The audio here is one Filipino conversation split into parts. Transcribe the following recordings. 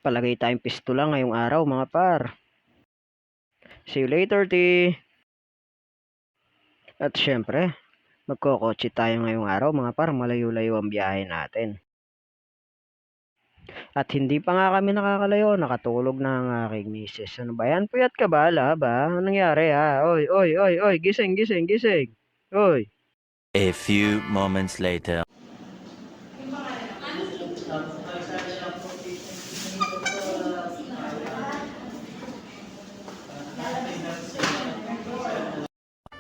Palagay tayong pistula ngayong araw mga par. See you later, T. At syempre, magkokotse tayo ngayong araw mga par. Malayo-layo ang biyahe natin. At hindi pa nga kami nakakalayo, nakatulog na ang aking misis. Ano ba yan? Puyat ka ba? Ala ba? Anong nangyari ha? Oy, oy, oy, oy, gising, gising, gising. Oy. A few moments later.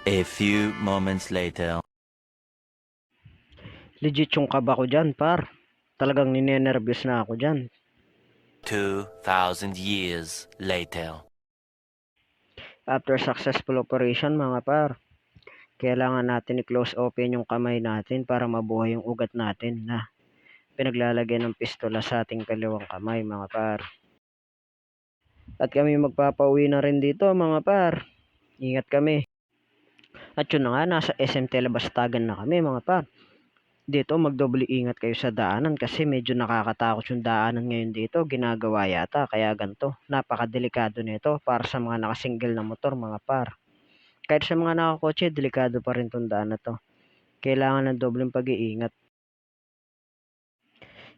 A few moments later. Legit yung kaba ko dyan, par. Talagang ninenervyos na ako dyan. 2,000 years later. After successful operation mga par, kailangan natin i-close open yung kamay natin para mabuhay yung ugat natin na pinaglalagyan ng pistola sa ating kaliwang kamay mga par. At kami magpapauwi na rin dito mga par. Ingat kami. At yun na nga, nasa SM Telebastagan na kami mga par. Dito magdoble ingat kayo sa daanan kasi medyo nakakatakot yung daanan ngayon dito. Ginagawa yata kaya ganito. Napakadelikado nito para sa mga nakasingle na motor mga par. Kahit sa mga nakakotse, delikado pa rin tong daan na to. Kailangan ng dobleng pag-iingat.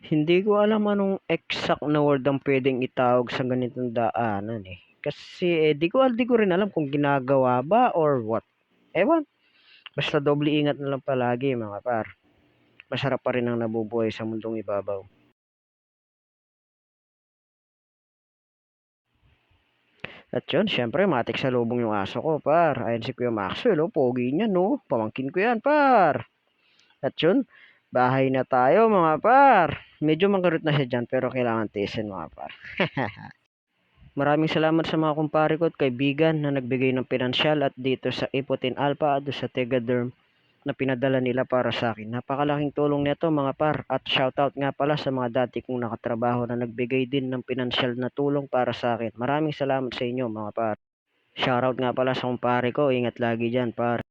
Hindi ko alam anong exact na word ang pwedeng itawag sa ganitong daanan eh. Kasi di ko rin alam kung ginagawa ba or what. Ewan. Basta doble ingat na lang palagi mga par. Masarap pa rin ang nabubuhay sa mundong ibabaw. At yun, syempre, matik sa lubong yung aso ko, par. Ayan si Kuya Maxwell, oh, pogi niya, no? Pamangkin ko yan, par. At yun, bahay na tayo, mga par. Medyo magarot na siya dyan, pero kailangan tiisin, mga par. Maraming salamat sa mga kumpare ko at kaibigan na nagbigay ng pinansyal at dito sa Iputin Alpha at sa Tegaderm na pinadala nila para sa akin. Napakalaking tulong nito mga par. At shoutout nga pala sa mga dati kong nakatrabaho na nagbigay din ng pinansyal na tulong para sa akin. Maraming salamat sa inyo mga par. Shoutout nga pala sa kumpare ko. Ingat lagi dyan par.